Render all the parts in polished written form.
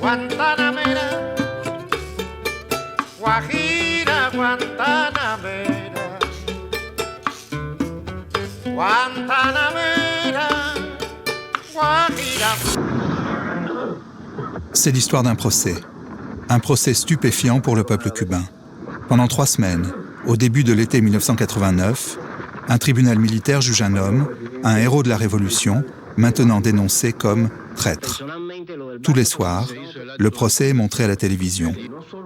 Guantanamera, Guajira, Guantanamera, Guantanamera, Guajira. C'est l'histoire d'un procès. Un procès stupéfiant pour le peuple cubain. Pendant 3 semaines, au début de l'été 1989, un tribunal militaire juge un homme, un héros de la Révolution, maintenant dénoncé comme traître. Tous les soirs, le procès est montré à la télévision.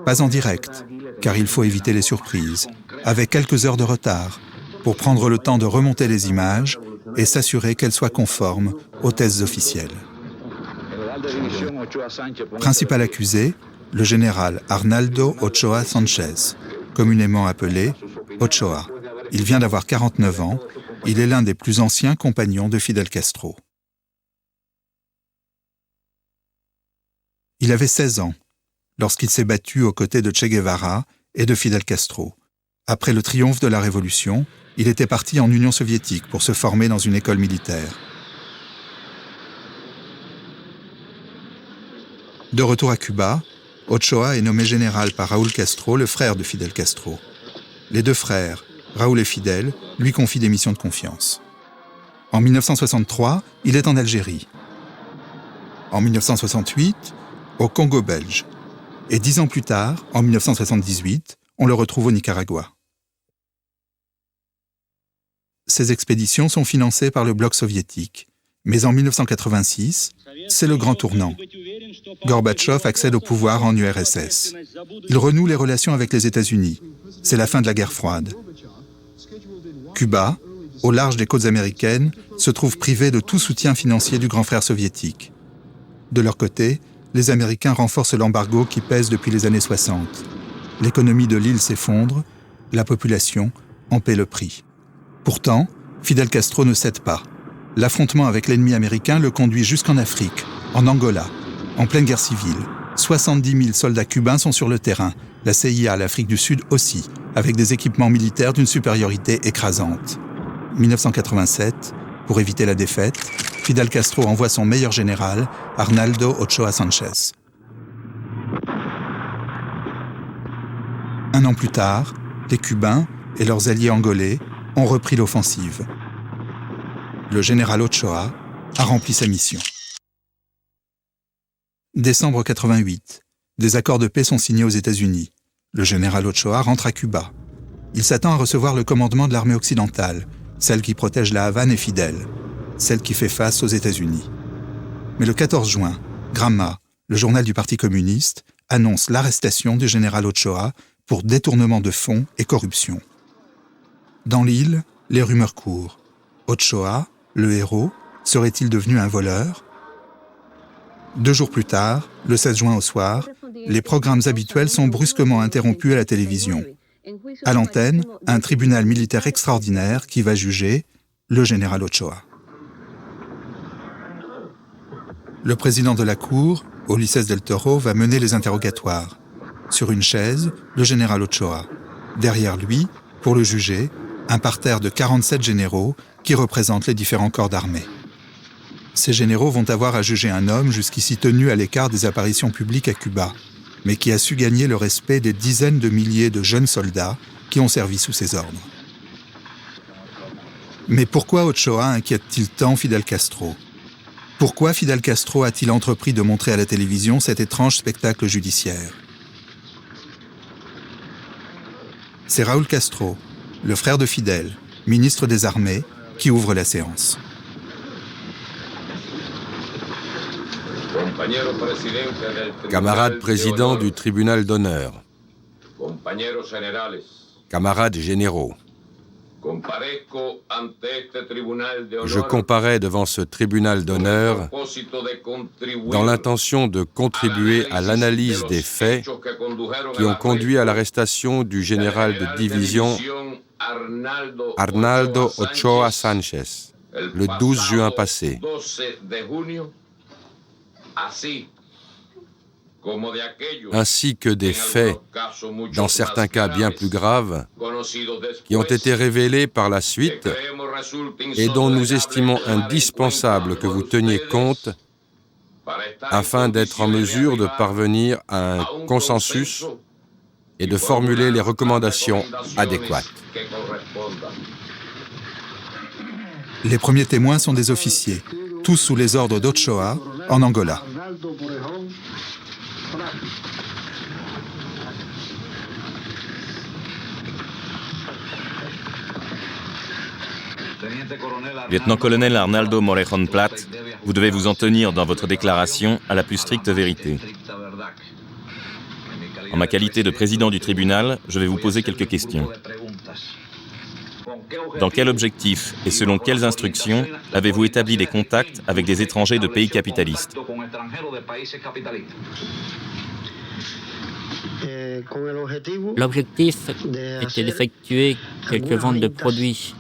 Pas en direct, car il faut éviter les surprises, avec quelques heures de retard, pour prendre le temps de remonter les images et s'assurer qu'elles soient conformes aux thèses officielles. Principal accusé, le général Arnaldo Ochoa Sánchez, communément appelé Ochoa. Il vient d'avoir 49 ans, il est l'un des plus anciens compagnons de Fidel Castro. Il avait 16 ans lorsqu'il s'est battu aux côtés de Che Guevara et de Fidel Castro. Après le triomphe de la Révolution, il était parti en Union soviétique pour se former dans une école militaire. De retour à Cuba, Ochoa est nommé général par Raúl Castro, le frère de Fidel Castro. Les 2 frères, Raúl et Fidel, lui confient des missions de confiance. En 1963, il est en Algérie. En 1968, au Congo belge. Et 10 ans plus tard, en 1978, on le retrouve au Nicaragua. Ces expéditions sont financées par le bloc soviétique. Mais en 1986, c'est le grand tournant. Gorbatchev accède au pouvoir en URSS. Il renoue les relations avec les États-Unis. C'est la fin de la guerre froide. Cuba, au large des côtes américaines, se trouve privé de tout soutien financier du grand frère soviétique. De leur côté, les Américains renforcent l'embargo qui pèse depuis les années 60. L'économie de l'île s'effondre, la population en paie le prix. Pourtant, Fidel Castro ne cède pas. L'affrontement avec l'ennemi américain le conduit jusqu'en Afrique, en Angola, en pleine guerre civile. 70 000 soldats cubains sont sur le terrain, la CIA, l'Afrique du Sud aussi, avec des équipements militaires d'une supériorité écrasante. 1987, pour éviter la défaite, Fidel Castro envoie son meilleur général, Arnaldo Ochoa Sánchez. Un an plus tard, les Cubains et leurs alliés angolais ont repris l'offensive. Le général Ochoa a rempli sa mission. Décembre 88, des accords de paix sont signés aux États-Unis. Le général Ochoa rentre à Cuba. Il s'attend à recevoir le commandement de l'armée occidentale, celle qui protège la Havane et Fidel, celle qui fait face aux États-Unis. Mais le 14 juin, Gramma, le journal du Parti communiste, annonce l'arrestation du général Ochoa pour détournement de fonds et corruption. Dans l'île, les rumeurs courent. Ochoa, le héros, serait-il devenu un voleur ? 2 jours plus tard, le 16 juin au soir, les programmes habituels sont brusquement interrompus à la télévision. À l'antenne, un tribunal militaire extraordinaire qui va juger le général Ochoa. Le président de la Cour, Ulises del Toro, va mener les interrogatoires. Sur une chaise, le général Ochoa. Derrière lui, pour le juger, un parterre de 47 généraux qui représentent les différents corps d'armée. Ces généraux vont avoir à juger un homme jusqu'ici tenu à l'écart des apparitions publiques à Cuba, mais qui a su gagner le respect des dizaines de milliers de jeunes soldats qui ont servi sous ses ordres. Mais pourquoi Ochoa inquiète-t-il tant Fidel Castro ? Pourquoi Fidel Castro a-t-il entrepris de montrer à la télévision cet étrange spectacle judiciaire ? C'est Raúl Castro, le frère de Fidel, ministre des Armées, qui ouvre la séance. Camarades présidents du tribunal d'honneur, camarades généraux, je comparais devant ce tribunal d'honneur dans l'intention de contribuer à l'analyse des faits qui ont conduit à l'arrestation du général de division Arnaldo Ochoa Sánchez le 12 juin passé. ainsi que des faits, dans certains cas bien plus graves, qui ont été révélés par la suite et dont nous estimons indispensable que vous teniez compte afin d'être en mesure de parvenir à un consensus et de formuler les recommandations adéquates. Les premiers témoins sont des officiers, tous sous les ordres d'Ochoa, en Angola. Lieutenant-colonel Arnaldo Morejón Plat, vous devez vous en tenir dans votre déclaration à la plus stricte vérité. En ma qualité de président du tribunal, je vais vous poser quelques questions. Dans quel objectif et selon quelles instructions avez-vous établi des contacts avec des étrangers de pays capitalistes? L'objectif était d'effectuer quelques ventes de produits.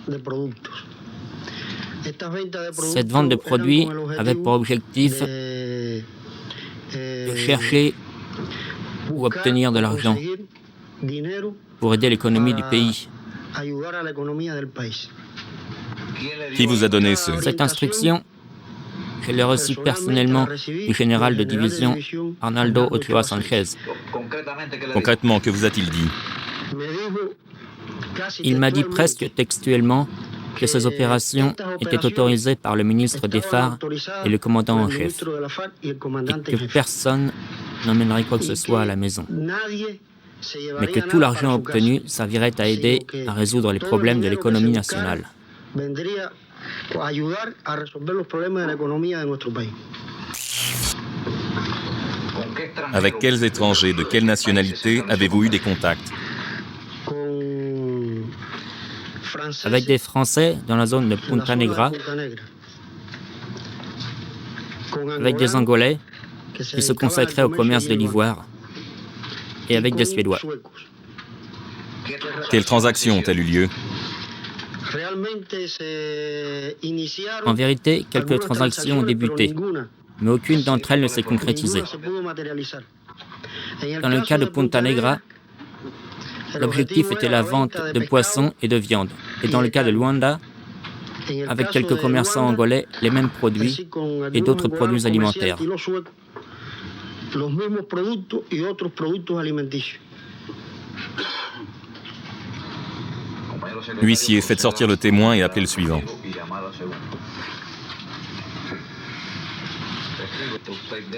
Cette vente de produits avait pour objectif de chercher ou obtenir de l'argent pour aider l'économie du pays. Qui vous a donné Cette instruction, je l'ai reçue personnellement du général de division Arnaldo Ochoa Sanchez. Concrètement, que vous a-t-il dit? Il m'a dit presque textuellement que ces opérations étaient autorisées par le ministre des Phares et le commandant en chef, et que personne n'emmènerait quoi que ce soit à la maison, mais que tout l'argent obtenu servirait à aider à résoudre les problèmes de l'économie nationale. Avec quels étrangers, de quelle nationalité avez-vous eu des contacts? Avec des Français dans la zone de Punta Negra, avec des Angolais qui se consacraient au commerce de l'ivoire, et avec des Suédois. Quelles transactions ont-elles eu lieu? En vérité, quelques transactions ont débuté, mais aucune d'entre elles ne s'est concrétisée. Dans le cas de Punta Negra, l'objectif était la vente de poissons et de viande. Et dans le cas de Luanda, avec quelques commerçants angolais, les mêmes produits et d'autres produits alimentaires. Huissier, faites sortir le témoin et appelez le suivant.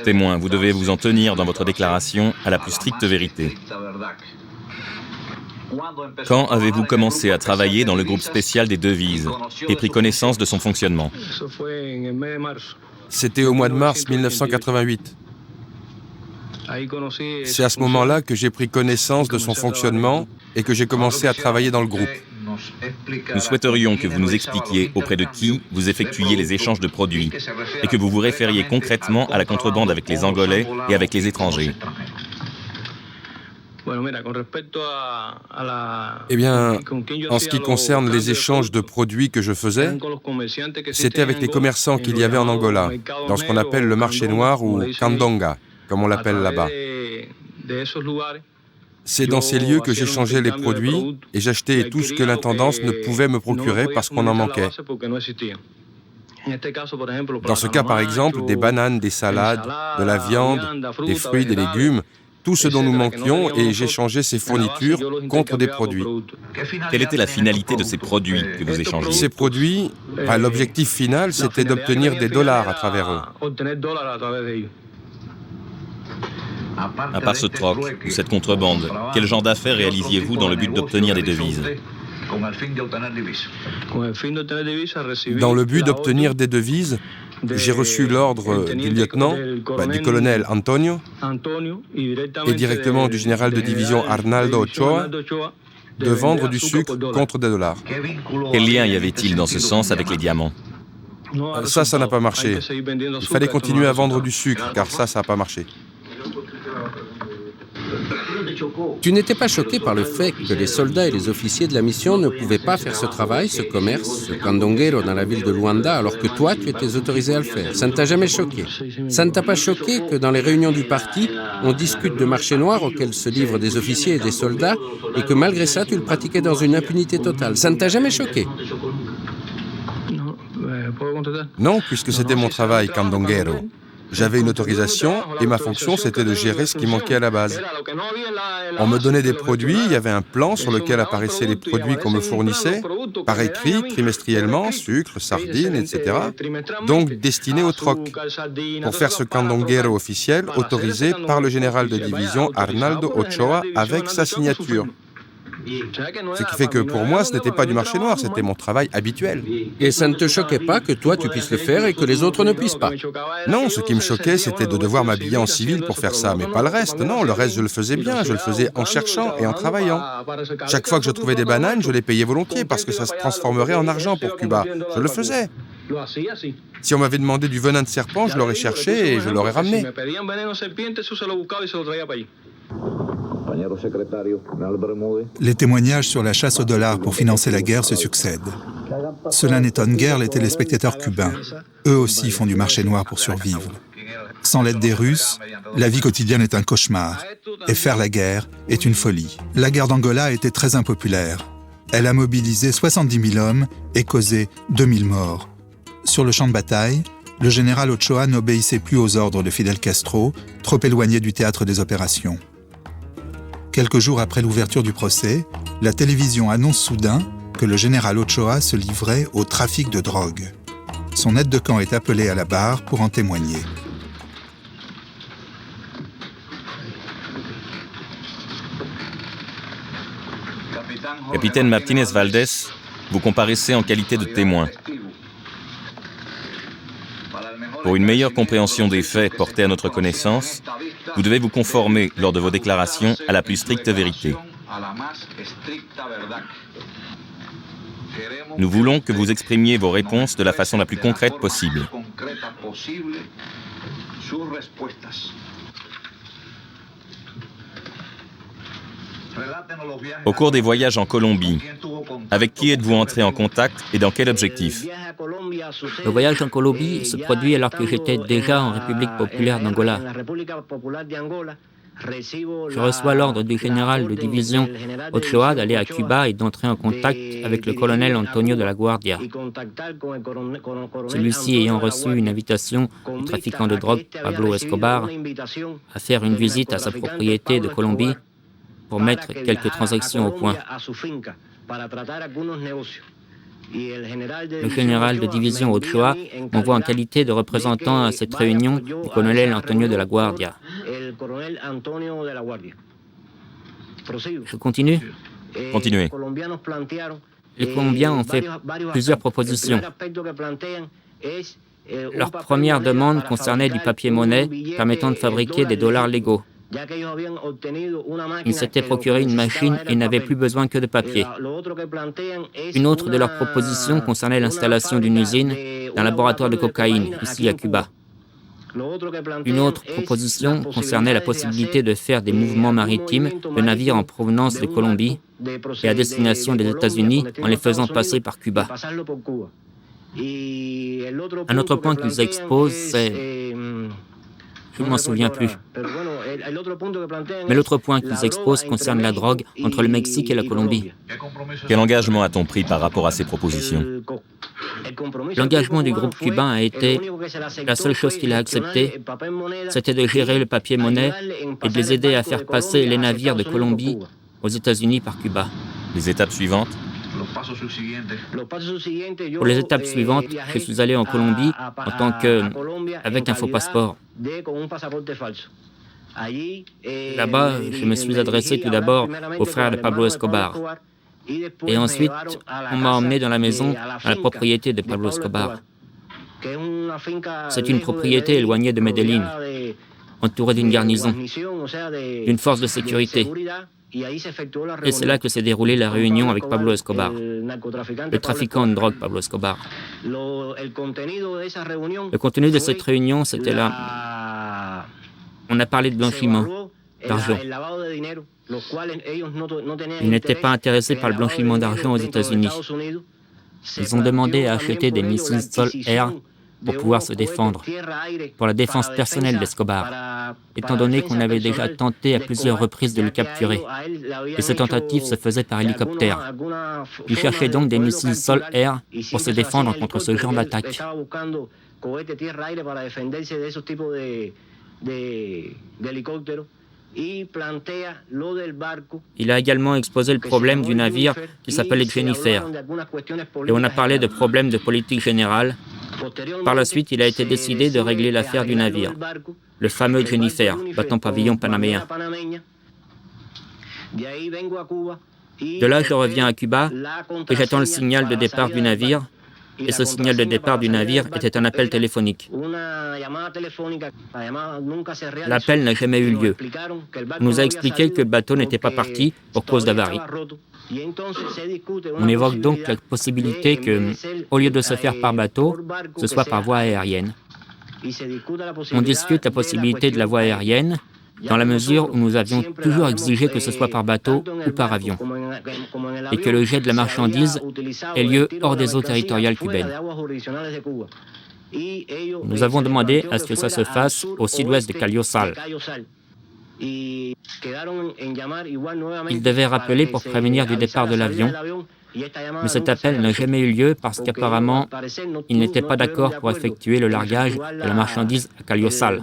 Témoin, vous devez vous en tenir dans votre déclaration à la plus stricte vérité. Quand avez-vous commencé à travailler dans le groupe spécial des devises et pris connaissance de son fonctionnement? C'était au mois de mars 1988. C'est à ce moment-là que j'ai pris connaissance de son fonctionnement et que j'ai commencé à travailler dans le groupe. Nous souhaiterions que vous nous expliquiez auprès de qui vous effectuiez les échanges de produits et que vous vous référiez concrètement à la contrebande avec les Angolais et avec les étrangers. Eh bien, en ce qui concerne les échanges de produits que je faisais, c'était avec les commerçants qu'il y avait en Angola, dans ce qu'on appelle le marché noir ou Candonga, comme on l'appelle là-bas. C'est dans ces lieux que j'échangeais les produits et j'achetais tout ce que l'intendance ne pouvait me procurer parce qu'on en manquait. Dans ce cas, par exemple, des bananes, des salades, de la viande, des fruits, des légumes, tout ce dont nous manquions, et j'échangeais ces fournitures contre des produits. Quelle était la finalité de ces produits que vous échangez? Ces produits, l'objectif final, c'était d'obtenir des dollars à travers eux. À part ce troc ou cette contrebande, quel genre d'affaires réalisiez-vous dans le but d'obtenir des devises? Dans le but d'obtenir des devises, j'ai reçu l'ordre du lieutenant, du colonel Antonio, et directement du général de division Arnaldo Ochoa, de vendre du sucre contre des dollars. Quel lien y avait-il dans ce sens avec les diamants? Ça n'a pas marché. Il fallait continuer à vendre du sucre, car ça n'a pas marché. Tu n'étais pas choqué par le fait que les soldats et les officiers de la mission ne pouvaient pas faire ce travail, ce commerce, ce candonguero dans la ville de Luanda, alors que toi, tu étais autorisé à le faire. Ça ne t'a jamais choqué. Ça ne t'a pas choqué que dans les réunions du parti, on discute de marché noir auquel se livrent des officiers et des soldats, et que malgré ça, tu le pratiquais dans une impunité totale. Ça ne t'a jamais choqué. Non, puisque c'était mon travail, candonguero. J'avais une autorisation et ma fonction, c'était de gérer ce qui manquait à la base. On me donnait des produits, il y avait un plan sur lequel apparaissaient les produits qu'on me fournissait, par écrit, trimestriellement, sucre, sardines, etc. Donc destinés au troc, pour faire ce candonguero officiel autorisé par le général de division Arnaldo Ochoa avec sa signature. Ce qui fait que pour moi, ce n'était pas du marché noir, c'était mon travail habituel. Et ça ne te choquait pas que toi, tu puisses le faire et que les autres ne puissent pas? Non, ce qui me choquait, c'était de devoir m'habiller en civil pour faire ça, mais pas le reste. Non, le reste, je le faisais bien, je le faisais en cherchant et en travaillant. Chaque fois que je trouvais des bananes, je les payais volontiers parce que ça se transformerait en argent pour Cuba. Je le faisais. Si on m'avait demandé du venin de serpent, je l'aurais cherché et je l'aurais ramené. Les témoignages sur la chasse au dollar pour financer la guerre se succèdent. Cela n'étonne guère les téléspectateurs cubains. Eux aussi font du marché noir pour survivre. Sans l'aide des Russes, la vie quotidienne est un cauchemar. Et faire la guerre est une folie. La guerre d'Angola a été très impopulaire. Elle a mobilisé 70 000 hommes et causé 2000 morts. Sur le champ de bataille, le général Ochoa n'obéissait plus aux ordres de Fidel Castro, trop éloigné du théâtre des opérations. Quelques jours après l'ouverture du procès, la télévision annonce soudain que le général Ochoa se livrait au trafic de drogue. Son aide de camp est appelé à la barre pour en témoigner. Capitaine Martínez Valdés, vous comparaissez en qualité de témoin. Pour une meilleure compréhension des faits portés à notre connaissance, vous devez vous conformer, lors de vos déclarations, à la plus stricte vérité. Nous voulons que vous exprimiez vos réponses de la façon la plus concrète possible. Au cours des voyages en Colombie, avec qui êtes-vous entré en contact et dans quel objectif? Le voyage en Colombie se produit alors que j'étais déjà en République populaire d'Angola. Je reçois l'ordre du général de division Ochoa d'aller à Cuba et d'entrer en contact avec le colonel Antonio de la Guardia. Celui-ci ayant reçu une invitation du trafiquant de drogue Pablo Escobar à faire une visite à sa propriété de Colombie pour mettre quelques transactions au point. Le général de division Ochoa m'envoie en qualité de représentant à cette réunion du colonel Antonio de la Guardia. Je continue? Continuez. Les Colombiens ont fait plusieurs propositions. Leur première demande concernait du papier-monnaie permettant de fabriquer des dollars légaux. Ils s'étaient procuré une machine et n'avaient plus besoin que de papier. Une autre de leurs propositions concernait l'installation d'une usine d'un laboratoire de cocaïne, ici à Cuba. Une autre proposition concernait la possibilité de faire des mouvements maritimes de navires en provenance de Colombie et à destination des États-Unis en les faisant passer par Cuba. Un autre point qu'ils exposent, c'est... Je ne m'en souviens plus. Mais l'autre point qu'ils exposent concerne la drogue entre le Mexique et la Colombie. Quel engagement a-t-on pris par rapport à ces propositions? L'engagement du groupe cubain a été, la seule chose qu'il a acceptée, c'était de gérer le papier-monnaie et de les aider à faire passer les navires de Colombie aux États-Unis par Cuba. Les étapes suivantes? Pour les étapes suivantes, je suis allé en Colombie en tant avec un faux passeport. Là-bas, je me suis adressé tout d'abord au frère de Pablo Escobar. Et ensuite, on m'a emmené dans la maison, à la propriété de Pablo Escobar. C'est une propriété éloignée de Medellín, entourée d'une garnison, d'une force de sécurité. Et c'est là que s'est déroulée la réunion avec Pablo Escobar, le trafiquant de drogue Pablo Escobar. Le contenu de cette réunion, c'était là. On a parlé de blanchiment. d'argent. Ils n'étaient pas intéressés par le blanchiment d'argent aux États-Unis. Ils ont demandé à acheter des missiles sol-air pour pouvoir se défendre, pour la défense personnelle d'Escobar, étant donné qu'on avait déjà tenté à plusieurs reprises de le capturer. Et ces tentatives se faisaient par hélicoptère. Ils cherchaient donc des missiles sol-air pour se défendre contre ce genre d'attaque. Il a également exposé le problème du navire qui s'appelait Jennifer. Et on a parlé de problèmes de politique générale. Par la suite, il a été décidé de régler l'affaire du navire, le fameux Jennifer, bâton pavillon panaméen. De là, je reviens à Cuba et j'attends le signal de départ du navire. Et ce signal de départ du navire était un appel téléphonique. L'appel n'a jamais eu lieu. On nous a expliqué que le bateau n'était pas parti pour cause d'avarie. On évoque donc la possibilité que, au lieu de se faire par bateau, ce soit par voie aérienne. On discute la possibilité de la voie aérienne dans la mesure où nous avions toujours exigé que ce soit par bateau ou par avion, et que le jet de la marchandise ait lieu hors des eaux territoriales cubaines. Nous avons demandé à ce que ça se fasse au sud-ouest de Callosal. Ils devaient rappeler pour prévenir du départ de l'avion, mais cet appel n'a jamais eu lieu parce qu'apparemment, ils n'étaient pas d'accord pour effectuer le largage de la marchandise à Callosal.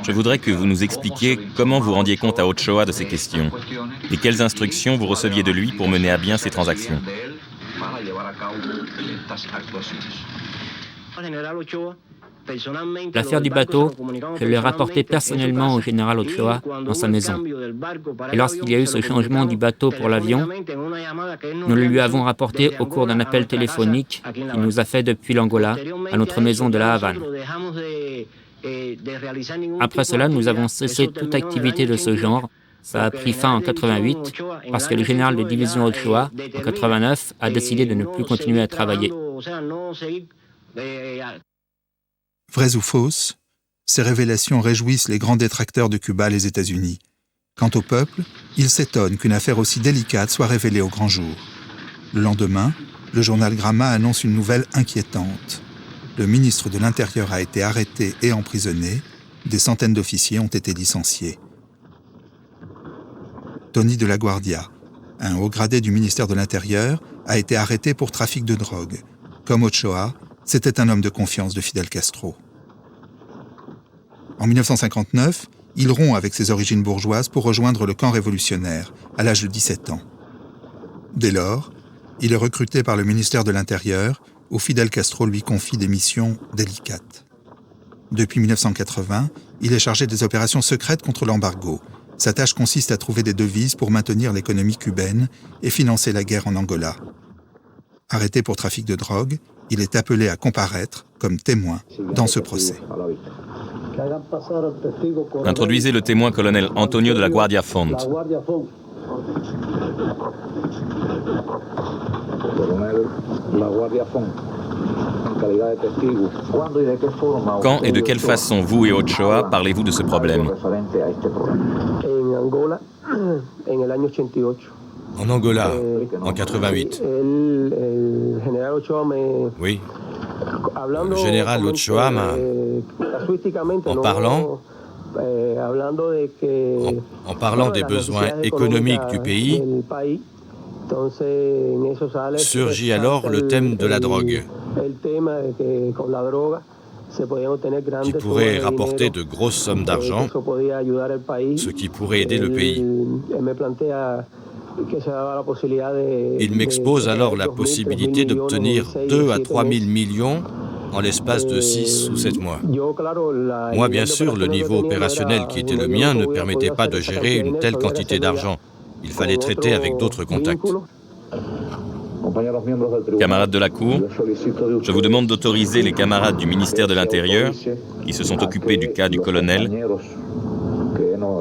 Je voudrais que vous nous expliquiez comment vous rendiez compte à Ochoa de ces questions et quelles instructions vous receviez de lui pour mener à bien ces transactions. L'affaire du bateau, je l'ai rapportée personnellement au général Ochoa dans sa maison. Et lorsqu'il y a eu ce changement du bateau pour l'avion, nous le lui avons rapporté au cours d'un appel téléphonique qu'il nous a fait depuis l'Angola à notre maison de La Havane. Après cela, nous avons cessé toute activité de ce genre. Ça a pris fin en 88 parce que le général de division Ochoa, en 89, a décidé de ne plus continuer à travailler. Vraies ou fausses, ces révélations réjouissent les grands détracteurs de Cuba, les États-Unis. Quant au peuple, il s'étonne qu'une affaire aussi délicate soit révélée au grand jour. Le lendemain, le journal Gramma annonce une nouvelle inquiétante. Le ministre de l'Intérieur a été arrêté et emprisonné. Des centaines d'officiers ont été licenciés. Tony de la Guardia, un haut gradé du ministère de l'Intérieur, a été arrêté pour trafic de drogue. Comme Ochoa, c'était un homme de confiance de Fidel Castro. En 1959, il rompt avec ses origines bourgeoises pour rejoindre le camp révolutionnaire, à l'âge de 17 ans. Dès lors, il est recruté par le ministère de l'Intérieur, où Fidel Castro lui confie des missions délicates. Depuis 1980, il est chargé des opérations secrètes contre l'embargo. Sa tâche consiste à trouver des devises pour maintenir l'économie cubaine et financer la guerre en Angola. Arrêté pour trafic de drogue, il est appelé à comparaître comme témoin dans ce procès. Introduisez le témoin colonel Antonio de la Guardia Font. Quand et de quelle façon vous et Ochoa parlez-vous de ce problème? En Angola, en 88. Oui. Le général Ochoa m'a... En parlant des besoins économiques du pays, surgit alors le thème de la drogue, qui pourrait rapporter de grosses sommes d'argent, ce qui pourrait aider le pays. Il m'expose alors la possibilité d'obtenir 2 à 3 000 millions en l'espace de 6 ou 7 mois. Moi, bien sûr, le niveau opérationnel qui était le mien ne permettait pas de gérer une telle quantité d'argent. Il fallait traiter avec d'autres contacts. Camarades de la Cour, je vous demande d'autoriser les camarades du ministère de l'Intérieur, qui se sont occupés du cas du colonel,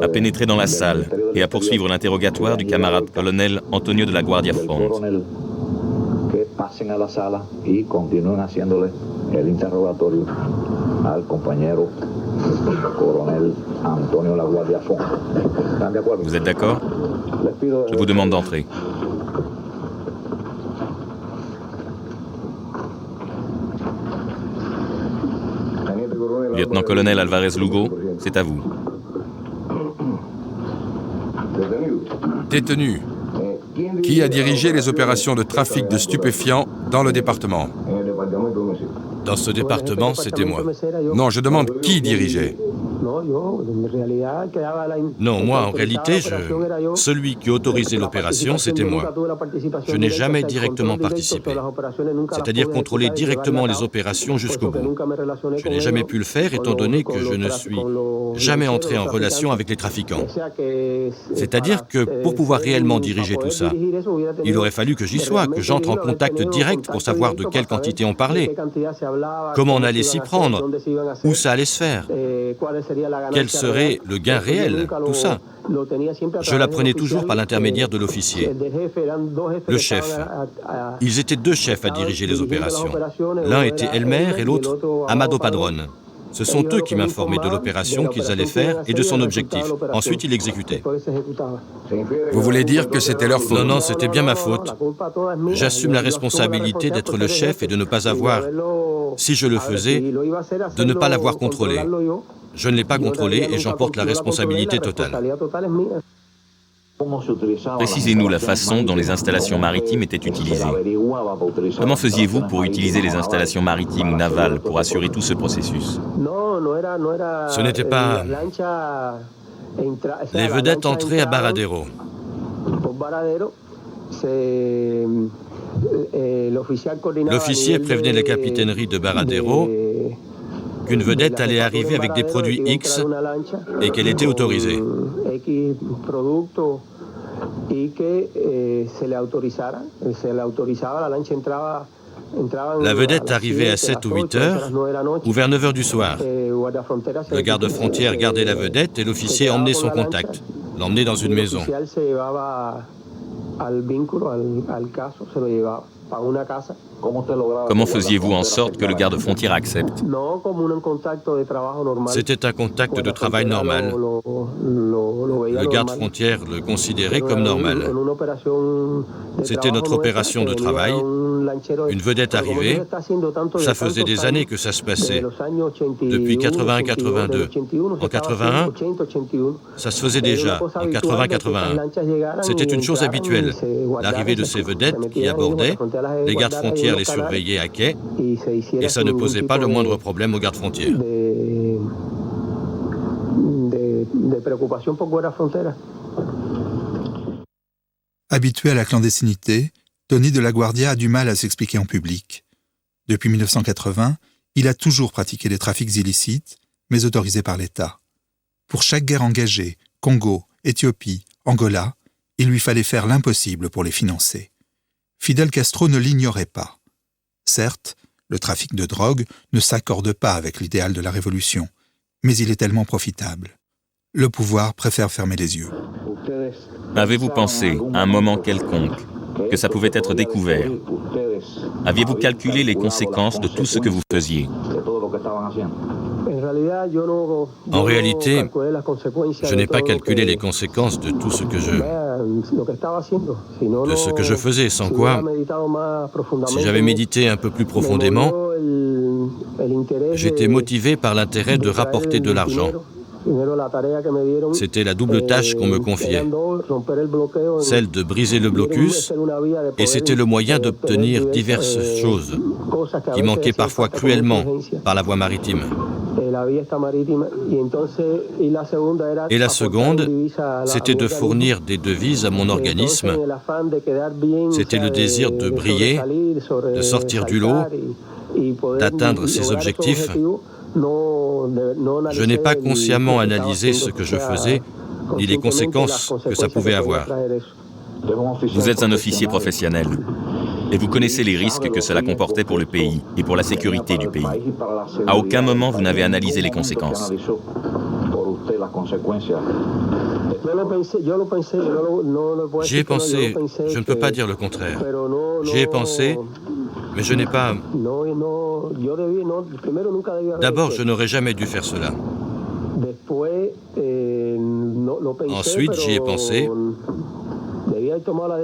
à pénétrer dans la salle et à poursuivre l'interrogatoire du camarade colonel Antonio de la Guardia Font. Vous êtes d'accord? Je vous demande d'entrer. Lieutenant-colonel Alvarez Lugo, c'est à vous. Détenu. Qui a dirigé les opérations de trafic de stupéfiants dans le département? Dans ce département, c'était moi. Non, je demande qui dirigeait. Non, moi, en réalité, celui qui autorisait l'opération, c'était moi. Je n'ai jamais directement participé. C'est-à-dire contrôler directement les opérations jusqu'au bout. Je n'ai jamais pu le faire étant donné que je ne suis jamais entré en relation avec les trafiquants. C'est-à-dire que pour pouvoir réellement diriger tout ça, il aurait fallu que j'y sois, que j'entre en contact direct pour savoir de quelle quantité on parlait, comment on allait s'y prendre, où ça allait se faire. Quel serait le gain réel, tout ça? Je l'apprenais toujours par l'intermédiaire de l'officier, le chef. Ils étaient deux chefs à diriger les opérations. L'un était Elmer et l'autre Amado Padrón. Ce sont eux qui m'informaient de l'opération qu'ils allaient faire et de son objectif. Ensuite, ils l'exécutaient. Vous voulez dire que c'était leur faute? Non, non, c'était bien ma faute. J'assume la responsabilité d'être le chef et de ne pas avoir, si je le faisais, de ne pas l'avoir contrôlé. Je ne l'ai pas contrôlé et j'en porte la responsabilité totale. Précisez-nous la façon dont les installations maritimes étaient utilisées. Comment faisiez-vous pour utiliser les installations maritimes ou navales pour assurer tout ce processus? Ce n'était pas... Les vedettes entraient à Baradero. L'officier prévenait la capitainerie de Baradero qu'une vedette allait arriver avec des produits X et qu'elle était autorisée. La vedette arrivait à 7 ou 8 heures ou vers 9 heures du soir. Le garde-frontière gardait la vedette et l'officier emmenait son contact, l'emmenait dans une maison. Comment faisiez-vous en sorte que le garde-frontière accepte? C'était un contact de travail normal. Le garde-frontière le considérait comme normal. C'était notre opération de travail. Une vedette arrivait. Ça faisait des années que ça se passait. Depuis 81-82. En 81, ça se faisait déjà. En 80-81. C'était une chose habituelle. L'arrivée de ces vedettes qui abordaient, les gardes-frontières les surveillaient à quai et ça ne posait pas le moindre problème aux gardes-frontières. Habitué à la clandestinité, Tony de la Guardia a du mal à s'expliquer en public. Depuis 1980, il a toujours pratiqué des trafics illicites, mais autorisés par l'État. Pour chaque guerre engagée, Congo, Éthiopie, Angola, il lui fallait faire l'impossible pour les financer. Fidel Castro ne l'ignorait pas. Certes, le trafic de drogue ne s'accorde pas avec l'idéal de la révolution, mais il est tellement profitable. Le pouvoir préfère fermer les yeux. Avez-vous pensé, à un moment quelconque, que ça pouvait être découvert? Aviez-vous calculé les conséquences de tout ce que vous faisiez? En réalité, je n'ai pas calculé les conséquences de tout ce que je faisais, sans quoi, si j'avais médité un peu plus profondément, j'étais motivé par l'intérêt de rapporter de l'argent. C'était la double tâche qu'on me confiait, celle de briser le blocus, et c'était le moyen d'obtenir diverses choses qui manquaient parfois cruellement par la voie maritime. Et la seconde, c'était de fournir des devises à mon organisme. C'était le désir de briller, de sortir du lot, d'atteindre ses objectifs. Je n'ai pas consciemment analysé ce que je faisais, ni les conséquences que ça pouvait avoir. Vous êtes un officier professionnel et vous connaissez les risques que cela comportait pour le pays et pour la sécurité du pays. À aucun moment vous n'avez analysé les conséquences. J'y ai pensé, je ne peux pas dire le contraire. J'y ai pensé, Mais je n'ai pas... D'abord, je n'aurais jamais dû faire cela. Ensuite, j'y ai pensé,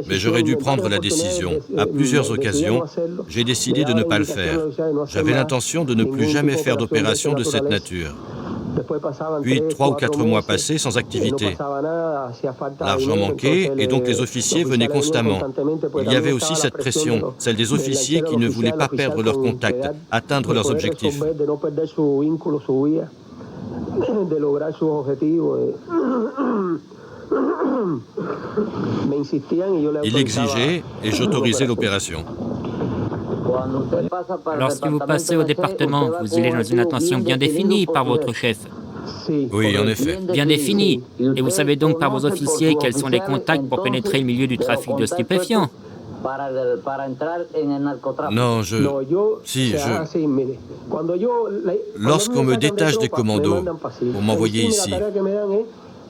mais j'aurais dû prendre la décision. À plusieurs occasions, j'ai décidé de ne pas le faire. J'avais l'intention de ne plus jamais faire d'opération de cette nature. Puis 3 ou 4 mois passés sans activité. L'argent manquait et donc les officiers venaient constamment. Il y avait aussi cette pression, celle des officiers qui ne voulaient pas perdre leur contact, atteindre leurs objectifs. Il exigeait et j'autorisais l'opération. Lorsque vous passez au département, vous allez dans une intention bien définie par votre chef. Oui, en effet. Bien définie. Et vous savez donc par vos officiers quels sont les contacts pour pénétrer le milieu du trafic de stupéfiants. Non, Lorsqu'on me détache des commandos pour m'envoyer ici,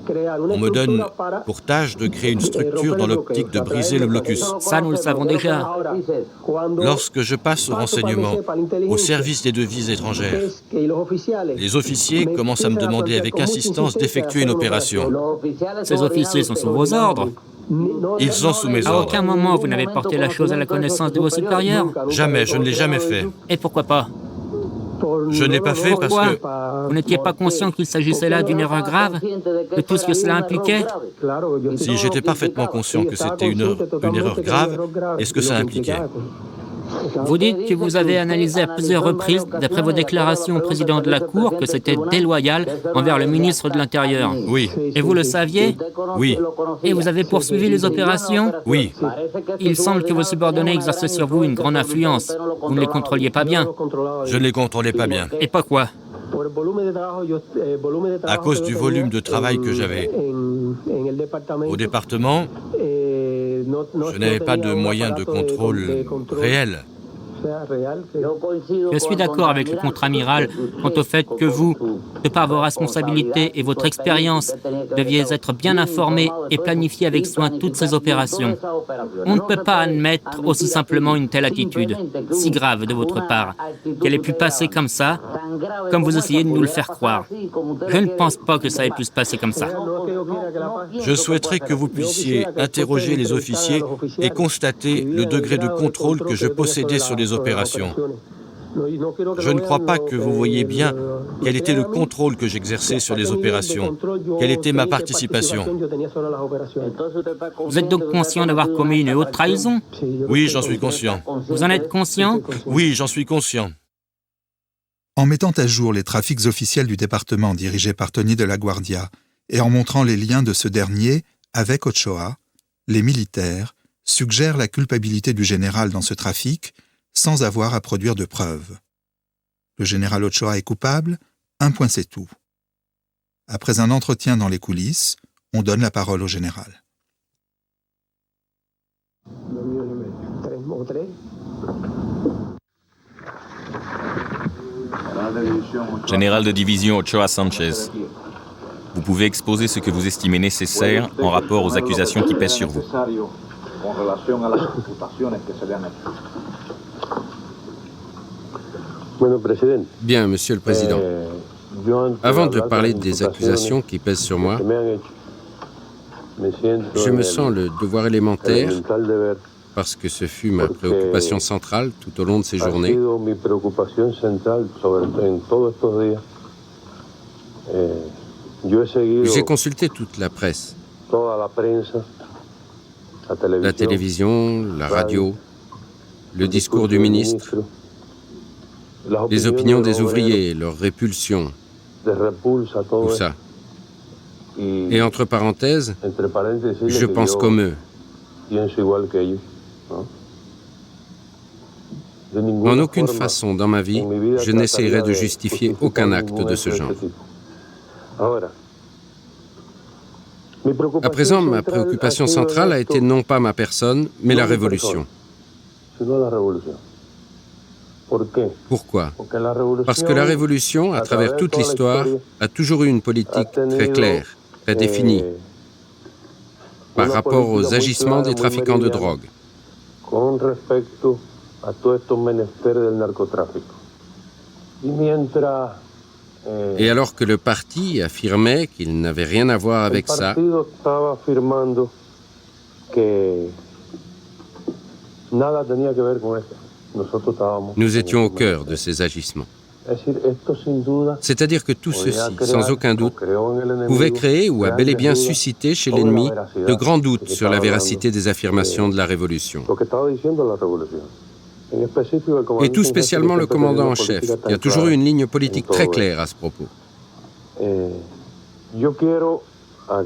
on me donne pour tâche de créer une structure dans l'optique de briser le blocus. Ça, nous le savons déjà. Lorsque je passe au renseignement, au service des devises étrangères, les officiers commencent à me demander avec insistance d'effectuer une opération. Ces officiers sont sous vos ordres. Ils sont sous mes À ordres. aucun moment, vous n'avez porté la chose à la connaissance de vos supérieurs. Jamais, je ne l'ai jamais fait. Et pourquoi pas? Je ne l'ai pas fait parce Pourquoi? que... Vous n'étiez pas conscient qu'il s'agissait là d'une erreur grave, de tout ce que cela impliquait? Si j'étais parfaitement conscient que c'était une erreur grave, et ce que ça impliquait. Vous dites que vous avez analysé à plusieurs reprises, d'après vos déclarations au président de la Cour, que c'était déloyal envers le ministre de l'Intérieur. Oui, Et vous le saviez? oui, Et vous avez poursuivi les opérations? oui. Il semble que vos subordonnés exerçaient sur vous une grande influence. Vous ne les contrôliez pas bien. Je ne les contrôlais pas bien. Et pas quoi? À cause du volume de travail que j'avais. Au département, je n'avais pas de moyens de contrôle réels. Je suis d'accord avec le contre-amiral quant au fait que vous, de par vos responsabilités et votre expérience, deviez être bien informé et planifier avec soin toutes ces opérations. On ne peut pas admettre aussi simplement une telle attitude, si grave de votre part, qu'elle ait pu passer comme ça, comme vous essayez de nous le faire croire. Je ne pense pas que ça ait pu se passer comme ça. Je souhaiterais que vous puissiez interroger les officiers et constater le degré de contrôle que je possédais sur les opérations. Je ne crois pas que vous voyez bien quel était le contrôle que j'exerçais sur les opérations, quelle était ma participation. Vous êtes donc conscient d'avoir commis une haute trahison? Oui, j'en suis conscient. Vous en êtes conscient? Oui, j'en suis conscient. En mettant à jour les trafics officiels du département dirigé par Tony de la Guardia et en montrant les liens de ce dernier avec Ochoa, les militaires suggèrent la culpabilité du général dans ce trafic sans avoir à produire de preuves. Le général Ochoa est coupable, un point c'est tout. Après un entretien dans les coulisses, on donne la parole au général. Général de division Ochoa Sanchez, vous pouvez exposer ce que vous estimez nécessaire en rapport aux accusations qui pèsent sur vous. Bien, Monsieur le Président. Avant de parler des accusations qui pèsent sur moi, je me sens le devoir élémentaire, parce que ce fut ma préoccupation centrale tout au long de ces journées, j'ai consulté toute la presse, la télévision, la radio, le discours du ministre, les opinions des ouvriers, leur répulsion, tout ça. Et entre parenthèses, je pense comme eux. En aucune façon dans ma vie, je n'essayerai de justifier aucun acte de ce genre. À présent, ma préoccupation centrale a été non pas ma personne, mais la révolution. Pourquoi? Parce que la révolution, à travers toute l'histoire, a toujours eu une politique très claire, très définie, par rapport aux agissements des trafiquants de drogue. a todos estos menesteres del narcotráfico. Et alors que le parti affirmait qu'il n'avait rien à voir avec ça, nous étions au cœur de ces agissements. C'est-à-dire que tout ceci, sans aucun doute, pouvait créer ou a bel et bien suscité chez l'ennemi de grands doutes sur la véracité des affirmations de la Révolution. Et tout spécialement le commandant en chef, qui a toujours eu une ligne politique très claire à ce propos.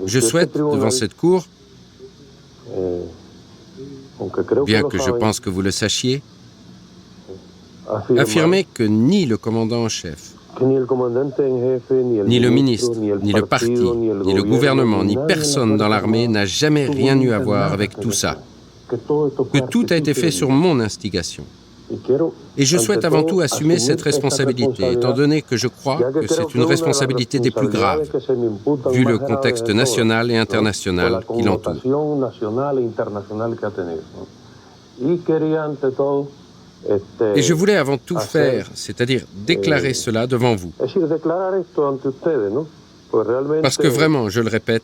Je souhaite, devant cette cour, bien que je pense que vous le sachiez, affirmer que ni le commandant en chef, ni le ministre, ni le parti, ni le gouvernement, ni personne dans l'armée n'a jamais rien eu à voir avec tout ça, que tout a été fait sur mon instigation. Et je souhaite avant tout assumer cette responsabilité, étant donné que je crois que c'est une responsabilité des plus graves, vu le contexte national et international qui l'entoure. Et je voulais avant tout faire, c'est-à-dire déclarer cela devant vous. Parce que vraiment, je le répète,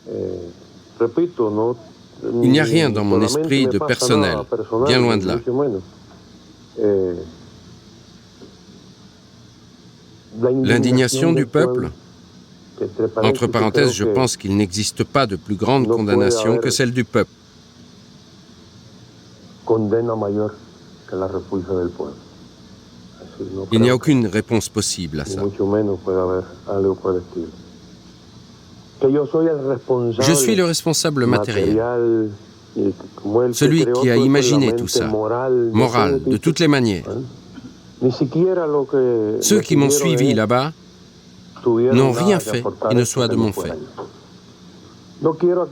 il n'y a rien dans mon esprit de personnel, bien loin de là. L'indignation du peuple, entre parenthèses, je pense qu'il n'existe pas de plus grande condamnation que celle du peuple. Il n'y a aucune réponse possible à ça. Je suis le responsable matériel, celui qui a imaginé tout ça, moral, de toutes les manières. Ceux qui m'ont suivi là-bas n'ont rien fait qui ne soit de mon fait.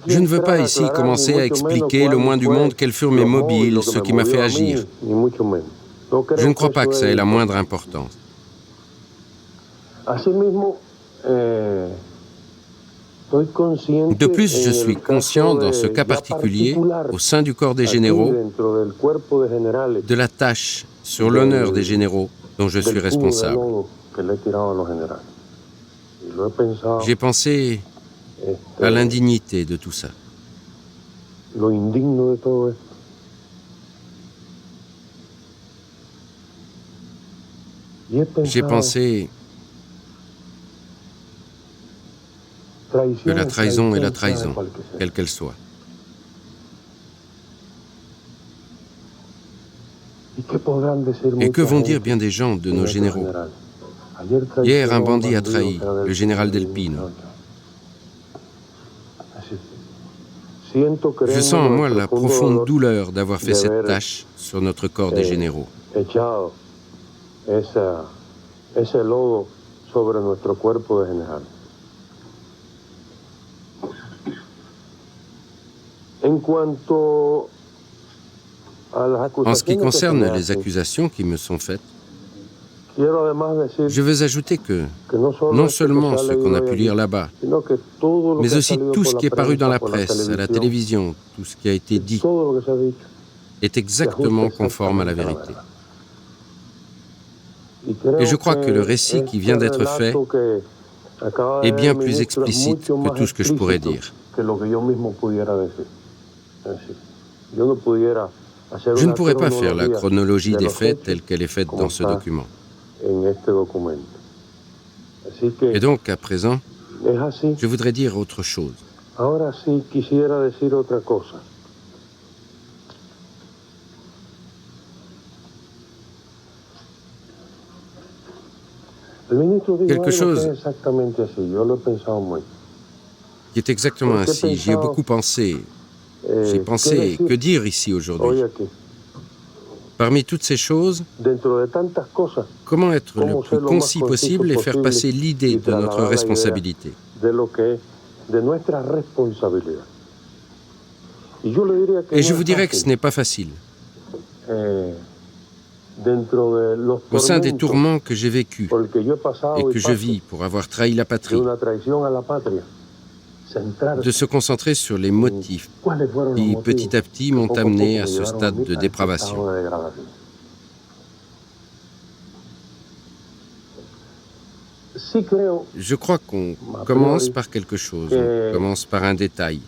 Je ne veux pas ici commencer à expliquer le moins du monde quels furent mes mobiles, ce qui m'a fait agir. Je ne crois pas que ça ait la moindre importance. De plus, je suis conscient, dans ce cas particulier, au sein du corps des généraux, de la tâche sur l'honneur des généraux dont je suis responsable. J'ai pensé à l'indignité de tout ça. J'ai pensé que la trahison est la trahison, quelle qu'elle soit. Et que vont dire bien des gens de nos généraux? Hier, un bandit a trahi le général Del Pino. Je sens en moi la profonde douleur d'avoir fait cette tâche sur notre corps des généraux. En ce qui concerne les accusations qui me sont faites, je veux ajouter que non seulement ce qu'on a pu lire là-bas, mais aussi tout ce qui est paru dans la presse, à la télévision, tout ce qui a été dit, est exactement conforme à la vérité. Et je crois que le récit qui vient d'être fait est bien plus explicite que tout ce que je pourrais dire. Je ne pourrais pas faire la chronologie des faits telle qu'elle est faite dans ce document. Et donc, à présent, je voudrais dire autre chose. Quelque chose qui est exactement ainsi. J'y ai beaucoup pensé. J'ai pensé, que dire ici aujourd'hui? Parmi toutes ces choses, comment être le plus concis possible et faire passer l'idée de notre responsabilité? Et je vous dirais que ce n'est pas facile. Au sein des tourments que j'ai vécus et que je vis pour avoir trahi la patrie, de se concentrer sur les motifs qui, petit à petit, m'ont amené à ce stade de dépravation. Je crois qu'on commence par quelque chose, on commence par un détail.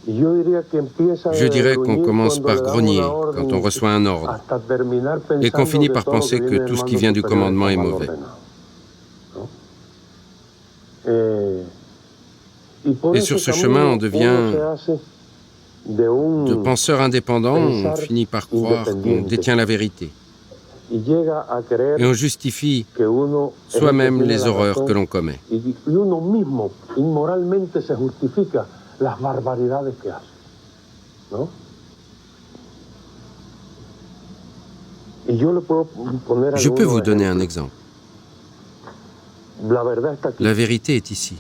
Je dirais qu'on commence par grogner quand on reçoit un ordre et qu'on finit par penser que tout ce qui vient du commandement est mauvais. Et sur ce chemin, on devient de penseur indépendant, on finit par croire qu'on détient la vérité. Et on justifie soi-même les horreurs que l'on commet. Je peux vous donner un exemple. La vérité est ici,